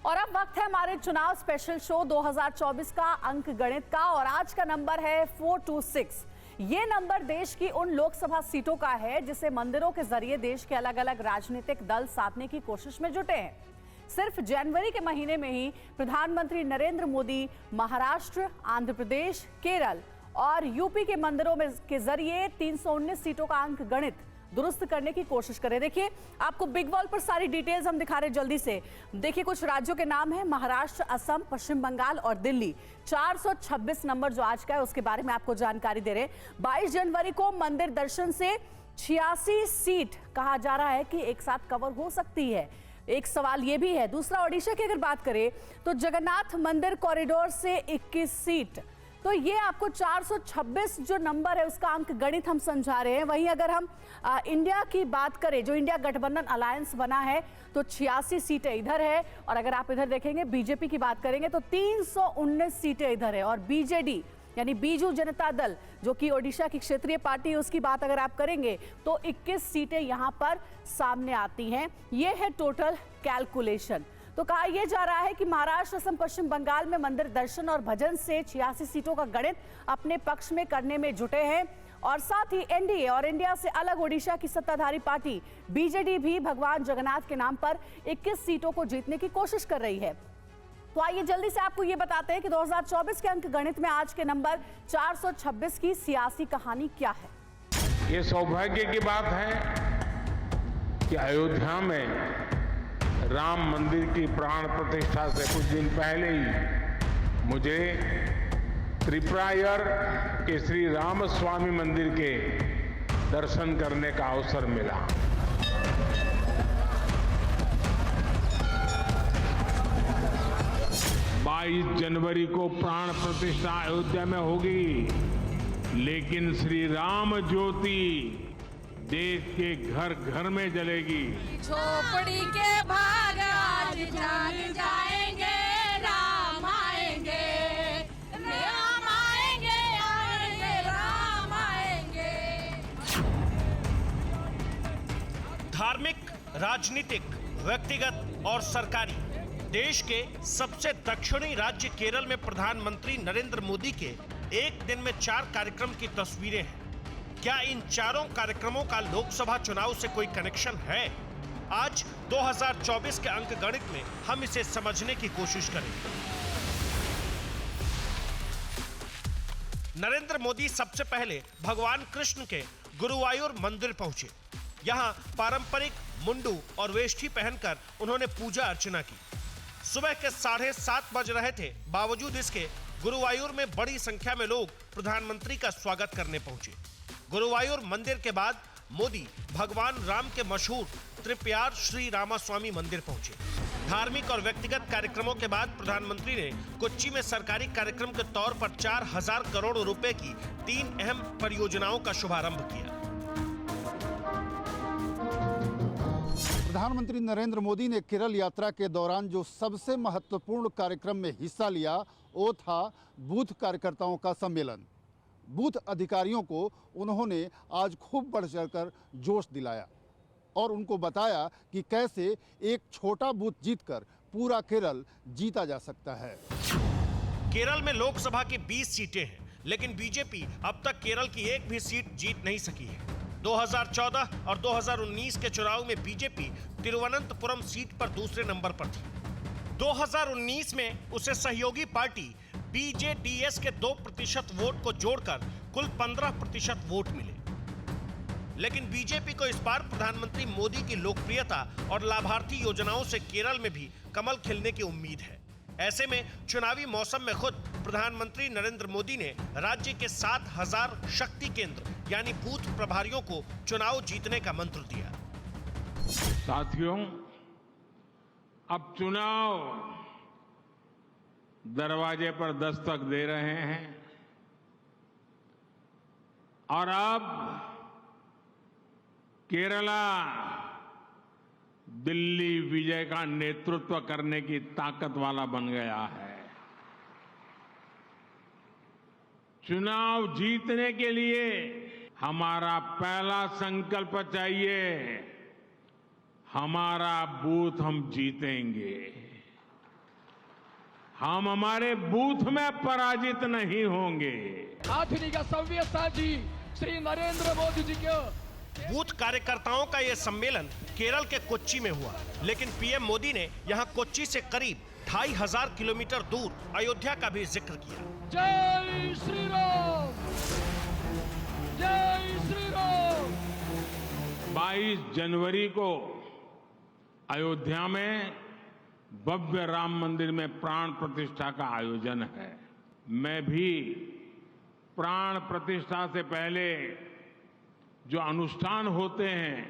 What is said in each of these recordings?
और अब वक्त है हमारे चुनाव स्पेशल शो 2024 का अंक गणित का। और आज का नंबर है 426। ये नंबर देश की उन लोकसभा सीटों का है जिसे मंदिरों के जरिए देश के अलग अलग राजनीतिक दल साधने की कोशिश में जुटे हैं। सिर्फ जनवरी के महीने में ही प्रधानमंत्री नरेंद्र मोदी महाराष्ट्र, आंध्र प्रदेश, केरल और यूपी के मंदिरों में के जरिए 319 सीटों का अंक गणित दुरुस्त करने की कोशिश करें। देखिए, आपको बिग वॉल पर सारी डिटेल्स हम दिखा रहे जल्दी से। देखिए, कुछ राज्यों के नाम हैं महाराष्ट्र, असम, पश्चिम बंगाल और दिल्ली। 426 नंबर जो आज का है उसके बारे में आपको जानकारी दे रहे हैं। 22 जनवरी को मंदिर दर्शन से 86 सीट कहा जा रहा है कि एक साथ कवर हो सकती है। एक सवाल ये भी है। दूसरा, ओडिशा की अगर बात करें तो जगन्नाथ मंदिर कॉरिडोर से 21 सीट। तो ये आपको 426 जो नंबर है उसका अंक गणित हम समझा रहे हैं। वहीं अगर हम इंडिया की बात करें, जो इंडिया गठबंधन अलायंस बना है, तो 86 सीटें इधर है। और अगर आप इधर देखेंगे बीजेपी की बात करेंगे तो 319 सीटें इधर है। और बीजेडी यानी बीजू जनता दल जो कि ओडिशा की क्षेत्रीय पार्टी है, उसकी बात अगर आप करेंगे तो 21 सीटें यहां पर सामने आती हैं। ये है टोटल कैलकुलेशन। तो कहा यह जा रहा है कि महाराष्ट्र, असम, पश्चिम बंगाल में मंदिर दर्शन और भजन से 86 सीटों का गणित अपने पक्ष में करने में जुटे हैं। और साथ ही एनडीए और इंडिया से अलग ओडिशा की सत्ताधारी पार्टी बीजेडी भी भगवान जगन्नाथ के नाम पर 21 सीटों को जीतने की कोशिश कर रही है। तो आइए जल्दी से आपको ये बताते हैं कि 2024 के अंक गणित में आज के नंबर 426 की सियासी कहानी क्या है। ये सौभाग्य की बात है कि अयोध्या में राम मंदिर की प्राण प्रतिष्ठा से कुछ दिन पहले ही मुझे त्रिपुरायर के श्री रामस्वामी मंदिर के दर्शन करने का अवसर मिला। बाईस जनवरी को प्राण प्रतिष्ठा अयोध्या में होगी, लेकिन श्री राम ज्योति देश के घर घर में जलेगी। झोपड़ी के भाग आज जान जाएंगे, राम आएंगे, राम आएंगे, आएंगे, राम आएंगे। धार्मिक, राजनीतिक, व्यक्तिगत और सरकारी, देश के सबसे दक्षिणी राज्य केरल में प्रधानमंत्री नरेंद्र मोदी के एक दिन में 4 कार्यक्रम की तस्वीरें हैं। क्या इन चारों कार्यक्रमों का लोकसभा चुनाव से कोई कनेक्शन है? आज 2024 के अंक गणित में हम इसे समझने की कोशिश करेंगे। नरेंद्र मोदी सबसे पहले भगवान कृष्ण के गुरुवायूर मंदिर पहुंचे। यहां पारंपरिक मुंडू और वेष्टी पहनकर उन्होंने पूजा अर्चना की। सुबह के 7:30 बज रहे थे, बावजूद इसके गुरुवायूर में बड़ी संख्या में लोग प्रधानमंत्री का स्वागत करने पहुंचे। गुरुवायूर मंदिर के बाद मोदी भगवान राम के मशहूर त्रिपुरायर श्री रामास्वामी मंदिर पहुंचे। धार्मिक और व्यक्तिगत कार्यक्रमों के बाद प्रधानमंत्री ने कोच्चि में सरकारी कार्यक्रम के तौर पर 4000 करोड़ रुपए की 3 अहम परियोजनाओं का शुभारंभ किया। प्रधानमंत्री नरेंद्र मोदी ने केरल यात्रा के दौरान जो सबसे महत्वपूर्ण कार्यक्रम में हिस्सा लिया वो था बूथ कार्यकर्ताओं का सम्मेलन। बूथ अधिकारियों को उन्होंने आज खूब बढ़ चढ़कर जोश दिलाया और उनको बताया कि कैसे एक छोटा बूथ जीतकर पूरा केरल जीता जा सकता है। केरल में लोकसभा की 20 सीटें हैं, लेकिन बीजेपी अब तक केरल की एक भी सीट जीत नहीं सकी है। 2014 और 2019 के चुनाव में बीजेपी तिरुवनंतपुरम सीट पर दूसरे नंबर पर थी। 2019 में उसे सहयोगी पार्टी बीजेडीएस के 2% वोट को जोड़कर कुल 15% वोट मिले। लेकिन बीजेपी को इस बार प्रधानमंत्री मोदी की लोकप्रियता और लाभार्थी योजनाओं से केरल में भी कमल खिलने की उम्मीद है। ऐसे में चुनावी मौसम में खुद प्रधानमंत्री नरेंद्र मोदी ने राज्य के 7000 शक्ति केंद्र यानी बूथ प्रभारियों को चुनाव जीतने का मंत्र दिया। साथियों, अब चुनाव दरवाजे पर दस्तक दे रहे हैं और अब केरला दिल्ली विजय का नेतृत्व करने की ताकत वाला बन गया है। चुनाव जीतने के लिए हमारा पहला संकल्प चाहिए, हमारा बूथ हम जीतेंगे। हम हमारे बूथ में पराजित नहीं होंगे। आधुनिक सव्यसाची श्री नरेंद्र मोदी जी के बूथ कार्यकर्ताओं का यह सम्मेलन केरल के कोच्चि में हुआ, लेकिन पीएम मोदी ने यहां कोच्चि से करीब 2500 किलोमीटर दूर अयोध्या का भी जिक्र किया। जय श्री राम, जय श्री राम। 22 जनवरी को अयोध्या में भव्य राम मंदिर में प्राण प्रतिष्ठा का आयोजन है। मैं भी प्राण प्रतिष्ठा से पहले जो अनुष्ठान होते हैं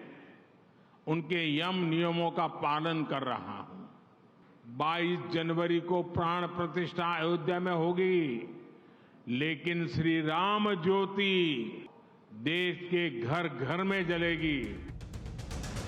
उनके यम नियमों का पालन कर रहा हूं। 22 जनवरी को प्राण प्रतिष्ठा अयोध्या में होगी, लेकिन श्री राम ज्योति देश के घर घर में जलेगी।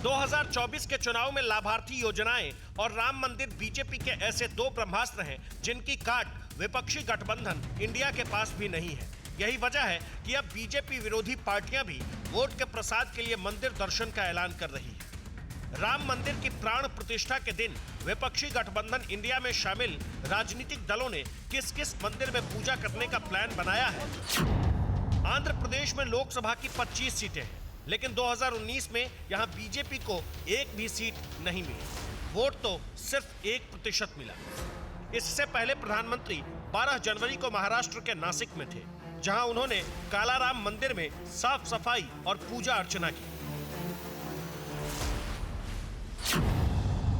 2024 के चुनाव में लाभार्थी योजनाएं और राम मंदिर बीजेपी के ऐसे दो ब्रह्मास्त्र हैं जिनकी काट विपक्षी गठबंधन इंडिया के पास भी नहीं है। यही वजह है कि अब बीजेपी विरोधी पार्टियां भी वोट के प्रसाद के लिए मंदिर दर्शन का ऐलान कर रही है। राम मंदिर की प्राण प्रतिष्ठा के दिन विपक्षी गठबंधन इंडिया में शामिल राजनीतिक दलों ने किस किस मंदिर में पूजा करने का प्लान बनाया है। आंध्र प्रदेश में लोकसभा की 25 सीटें हैं, लेकिन 2019 में यहां बीजेपी को एक भी सीट नहीं मिली। वोट तो सिर्फ 1% मिला। इससे पहले प्रधानमंत्री 12 जनवरी को महाराष्ट्र के नासिक में थे, जहां उन्होंने कालाराम मंदिर में साफ सफाई और पूजा अर्चना की।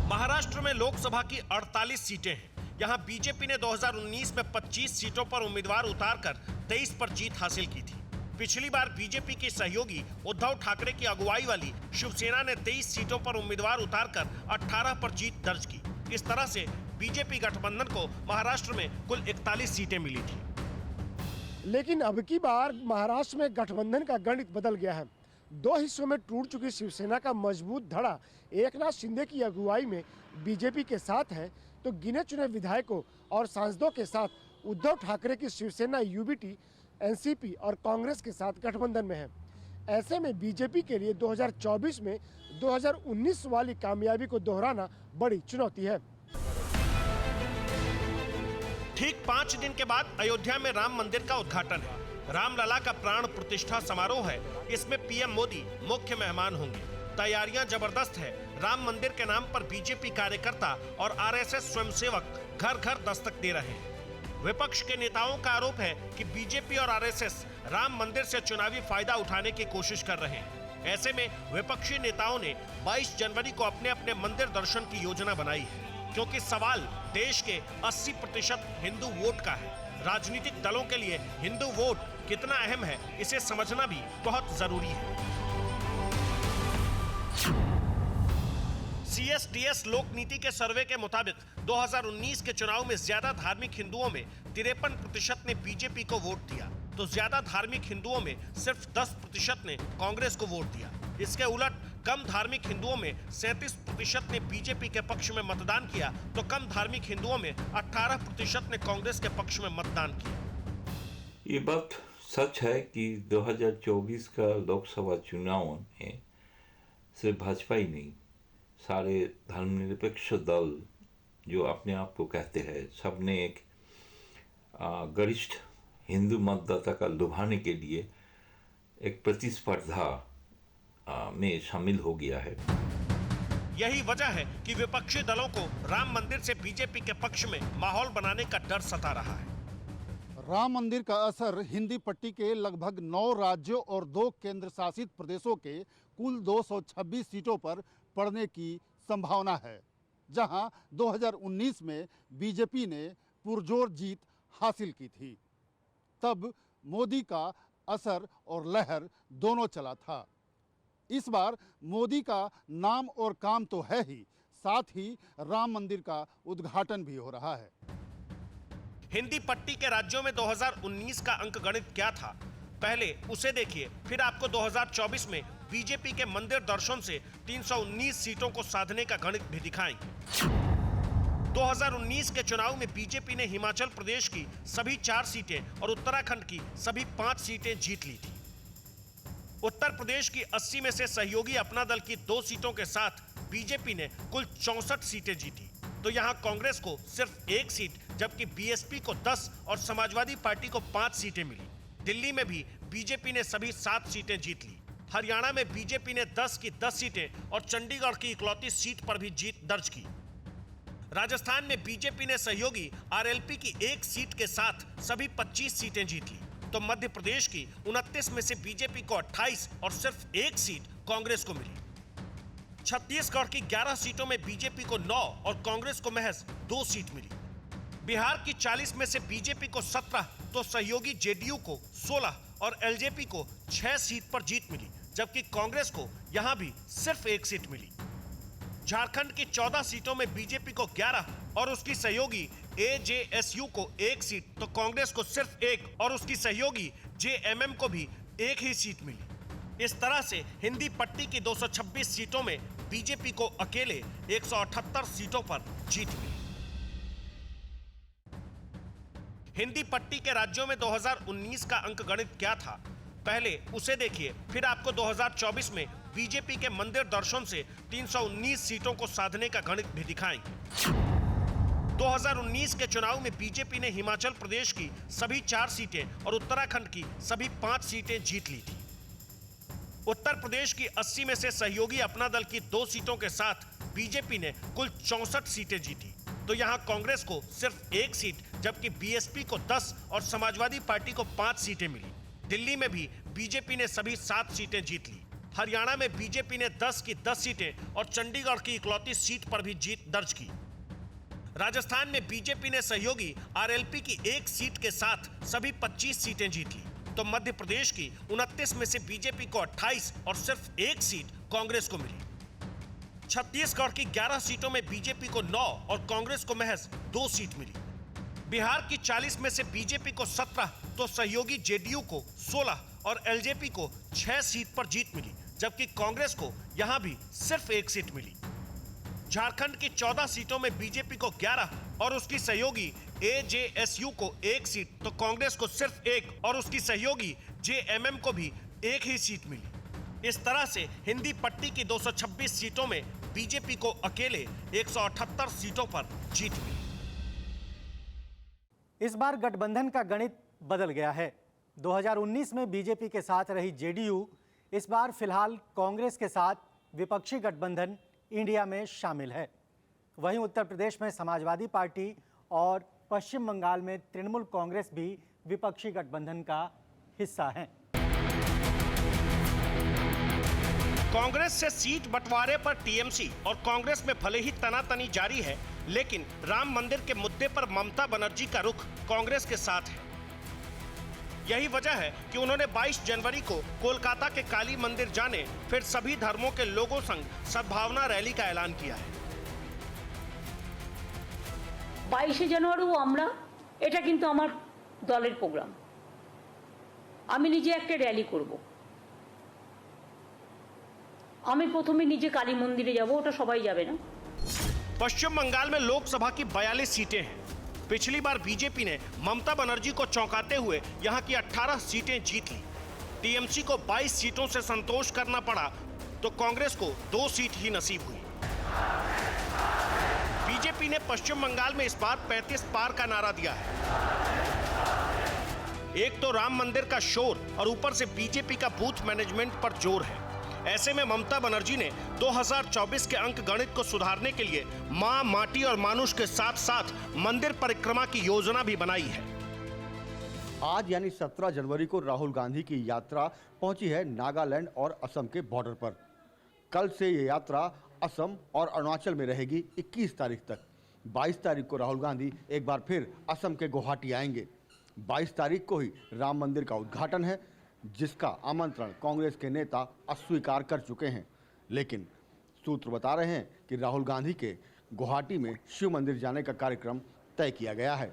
महाराष्ट्र में लोकसभा की 48 सीटें हैं। यहां बीजेपी ने 2019 में 25 सीटों पर उम्मीदवार उतारकर 23 पर जीत हासिल की थी। पिछली बार बीजेपी के सहयोगी उद्धव ठाकरे की अगुवाई वाली शिवसेना ने 23 सीटों पर उम्मीदवार उतारकर 18 पर जीत दर्ज की। इस तरह से बीजेपी गठबंधन को महाराष्ट्र में कुल 41 सीटें मिली थी। लेकिन अब की बार महाराष्ट्र में गठबंधन का गणित बदल गया है। दो हिस्सों में टूट चुकी शिवसेना का मजबूत धड़ा एकनाथ शिंदे की अगुवाई में बीजेपी के साथ है, तो गिने चुने विधायकों और सांसदों के साथ उद्धव ठाकरे की शिवसेना यूबीटी, एनसीपी और कांग्रेस के साथ गठबंधन में है। ऐसे में बीजेपी के लिए 2024 में 2019 वाली कामयाबी को दोहराना बड़ी चुनौती है। ठीक 5 दिन के बाद अयोध्या में राम मंदिर का उद्घाटन है। रामलला का प्राण प्रतिष्ठा समारोह है। इसमें पीएम मोदी मुख्य मेहमान होंगे। तैयारियां जबरदस्त है। राम मंदिर के नाम पर बीजेपी कार्यकर्ता और आरएसएस स्वयंसेवक घर घर दस्तक दे रहे हैं। विपक्ष के नेताओं का आरोप है कि बीजेपी और आरएसएस राम मंदिर से चुनावी फायदा उठाने की कोशिश कर रहे हैं। ऐसे में विपक्षी नेताओं ने 22 जनवरी को अपने अपने मंदिर दर्शन की योजना बनाई है, क्योंकि सवाल देश के 80% हिंदू वोट का है। राजनीतिक दलों के लिए हिंदू वोट कितना अहम है, इसे समझना भी बहुत जरूरी है। CSDS लोक नीति के सर्वे के मुताबिक 2019 के चुनाव में ज्यादा धार्मिक हिंदुओं में 53% ने बीजेपी को वोट दिया, तो ज्यादा धार्मिक हिंदुओं में सिर्फ 10% ने कांग्रेस को वोट दिया। इसके उलट कम धार्मिक हिंदुओं में 37% ने बीजेपी के पक्ष में मतदान किया, तो कम धार्मिक हिंदुओं में 18% ने कांग्रेस के पक्ष में मतदान किया। ये बात सच है कि 2024 का लोकसभा चुनाव में सिर्फ भाजपा ही नहीं, सारे धर्मनिरपेक्ष दल जो अपने आप को कहते हैं, सबने एक गरिष्ठ हिंदू मतदाता का लुभाने के लिए एक प्रतिस्पर्धा में शामिल हो गया है। यही वजह है कि विपक्षी दलों को राम मंदिर से बीजेपी के पक्ष में माहौल बनाने का डर सता रहा है। राम मंदिर का असर हिंदी पट्टी के लगभग 9 राज्यों और 2 केंद्र शासित प्रदेशों के कुल 226 सीटों पर पड़ने की संभावना है, जहां 2019 में बीजेपी ने पुरजोर जीत हासिल की थी। तब मोदी का असर और लहर दोनों चला था। इस बार मोदी का नाम और काम तो है ही, साथ ही राम मंदिर का उद्घाटन भी हो रहा है। हिंदी पट्टी के राज्यों में 2019 का अंकगणित क्या था, पहले उसे देखिए, फिर आपको 2024 में बीजेपी के मंदिर दर्शन से 319 सीटों को साधने का गणित भी दिखाएंगे। 2019 के चुनाव में बीजेपी ने हिमाचल प्रदेश की सभी 4 सीटें और उत्तराखंड की सभी 5 सीटें जीत ली थी। उत्तर प्रदेश की 80 में से सहयोगी अपना दल की 2 सीटों के साथ बीजेपी ने कुल 64 सीटें जीती। तो यहाँ कांग्रेस को सिर्फ 1 सीट, जबकि बीएसपी को 10 और समाजवादी पार्टी को 5 सीटें मिली। दिल्ली में भी बीजेपी ने सभी 7 सीटें जीत ली। हरियाणा में बीजेपी ने 10 की 10 सीटें और चंडीगढ़ की इकलौती सीट पर भी जीत दर्ज की। राजस्थान में बीजेपी ने सहयोगी आरएलपी की 1 सीट के साथ सभी 25 सीटें जीत ली। तो मध्य प्रदेश की 29 में से बीजेपी को 28 और सिर्फ 1 सीट कांग्रेस को मिली। छत्तीसगढ़ की 11 सीटों में बीजेपी को 9 और कांग्रेस को महज 2 सीट मिली। बिहार की 40 में से बीजेपी को 17 तो सहयोगी जेडीयू को 16 और एलजेपी को 6 सीट पर जीत मिली, जबकि कांग्रेस को यहां भी सिर्फ 1 सीट मिली। झारखंड की 14 सीटों में बीजेपी को 11 और उसकी सहयोगी एजेएसयू को 1 सीट, तो कांग्रेस को सिर्फ 1 और उसकी सहयोगी जेएमएम को भी 1 ही सीट मिली। इस तरह से हिंदी पट्टी की 226 सीटों में बीजेपी को अकेले 178 सीटों पर जीत मिली। हिंदी पट्टी के राज्यों में 2019 का अंकगणित क्या था, पहले उसे देखिए, फिर आपको 2024 में बीजेपी के मंदिर दर्शन से 319 सीटों को साधने का गणित भी दिखाएंगे। 2019 के चुनाव में बीजेपी ने हिमाचल प्रदेश की सभी 4 सीटें और उत्तराखंड की सभी 5 सीटें जीत ली थी। उत्तर प्रदेश की 80 में से सहयोगी अपना दल की 2 सीटों के साथ बीजेपी ने कुल 64 सीटें जीती। तो यहां कांग्रेस को सिर्फ 1 सीट, जबकि बीएसपी को 10 और समाजवादी पार्टी को 5 सीटें मिली। दिल्ली में भी बीजेपी ने सभी 7 सीटें जीत ली। हरियाणा में बीजेपी ने 10 की 10 सीटें और चंडीगढ़ की इकलौती सीट पर भी जीत दर्ज की। राजस्थान में बीजेपी ने सहयोगी आरएलपी की 1 सीट के साथ सभी 25 सीटें जीत ली। तो मध्य प्रदेश की 29 में से बीजेपी को 28 और सिर्फ 1 सीट कांग्रेस को मिली। छत्तीसगढ़ की 11 सीटों में बीजेपी को 9 और कांग्रेस को महज 2 सीट मिली। बिहार की 40 में से बीजेपी को 17 तो सहयोगी जेडीयू को 16 और एलजेपी को 6 सीट पर जीत मिली, जबकि कांग्रेस को यहां भी सिर्फ 1 सीट मिली। झारखंड की 14 सीटों में बीजेपी को 11 और उसकी सहयोगी एजेएसयू को 1 सीट, तो कांग्रेस को सिर्फ 1 और उसकी सहयोगी जेएमएम को भी 1 ही सीट मिली। इस तरह से हिंदी पट्टी की 226 सीटों में बीजेपी को अकेले 178 सीटों पर जीत मिली। इस बार गठबंधन का गणित बदल गया है। 2019 में बीजेपी के साथ रही जेडीयू इस बार फिलहाल कांग्रेस के साथ विपक्षी गठबंधन इंडिया में शामिल है। वहीं उत्तर प्रदेश में समाजवादी पार्टी और पश्चिम बंगाल में तृणमूल कांग्रेस भी विपक्षी गठबंधन का हिस्सा हैं। कांग्रेस से सीट बंटवारे पर टीएमसी और कांग्रेस में भले ही तनातनी जारी है, लेकिन राम मंदिर के मुद्दे पर ममता बनर्जी का रुख कांग्रेस के साथ है। यही वजह है कि उन्होंने 22 जनवरी को कोलकाता के काली मंदिर जाने, फिर सभी धर्मों के लोगों संग सद्भावना रैली का ऐलान किया है। 22 জানুয়ারি আমরা এটা কিন্তু আমার দলের প্রোগ্রাম, আমি নিজে একটা র্যালি করব। আমি প্রথমে নিজে কালী মন্দিরে যাব, ওটা সবাই যাবে না। पश्चिम बंगाल में लोकसभा की 42 सीटें हैं। पिछली बार बीजेपी ने ममता बनर्जी को चौंकाते हुए यहां की 18 सीटें जीत ली। टीएमसी को 22 सीटों से संतोष करना पड़ा, तो कांग्रेस को 2 सीट ही नसीब हुई। बीजेपी ने पश्चिम बंगाल में इस बार 35 पार का नारा दिया है। एक तो राम मंदिर का शोर और ऊपर से बीजेपी का बूथ मैनेजमेंट पर जोर है। ऐसे में ममता बनर्जी ने 2024 के अंक गणित को सुधारने के लिए मां, माटी और मानुष के साथ साथ मंदिर परिक्रमा की योजना भी बनाई है। आज यानी 17 जनवरी को राहुल गांधी की यात्रा पहुंची है नागालैंड और असम के बॉर्डर पर। कल से ये यात्रा असम और अरुणाचल में रहेगी 21 तारीख तक। 22 तारीख को राहुल गांधी एक बार फिर असम के गुवाहाटी आएंगे। 22 तारीख को ही राम मंदिर का उद्घाटन है, जिसका आमंत्रण कांग्रेस के नेता अस्वीकार कर चुके हैं। लेकिन सूत्र बता रहे हैं कि राहुल गांधी के गुवाहाटी में शिव मंदिर जाने का कार्यक्रम तय किया गया है।